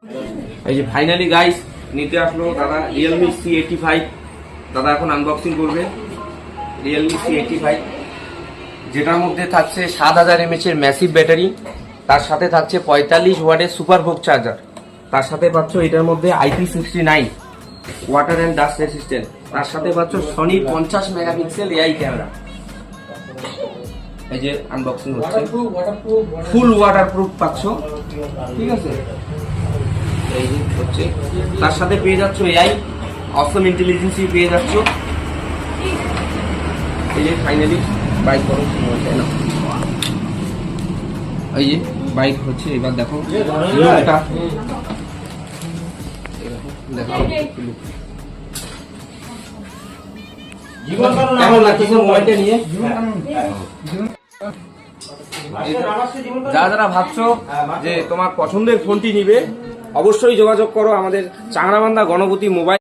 এই যে finally guys নিতে আসলো দাদা রিয়েলমি C85। দাদা এখন আনবক্সিং করবে রিয়েলমি C85, যেটার মধ্যে থাকছে 7000 mAh এর ম্যাসিভ ব্যাটারি, তার সাথে থাকছে 45 ওয়াটের সুপার ভোগ চার্জার, তার সাথে পাচ্ছ এটার মধ্যে IP69 water and dust resistant, তার সাথে পাচ্ছ সনির 50 মেগাপিক্সেল AI ক্যামেরা। এই যে আনবক্সিং হচ্ছে, ফুল ওয়াটারপ্রুফ পাচ্ছ, ঠিক আছে। এই যে হচ্ছে, তার সাথে পেয়ে যাচ্ছ AI অসম ইন্টেলিজেন্সি পেয়ে যাচ্ছ। এই যে ফাইনালি বাইক করো না, এই যে বাইক হচ্ছে। এবার দেখো লুকটা, কেমন লাগছে মোবাইলটা নিয়ে? যারা যারা ভাবছো যে তোমার পছন্দের ফোনটি নিবে, অবশ্যই যোগাযোগ করো আমাদের চাংরাবান্ধা গণপতি মোবাইল।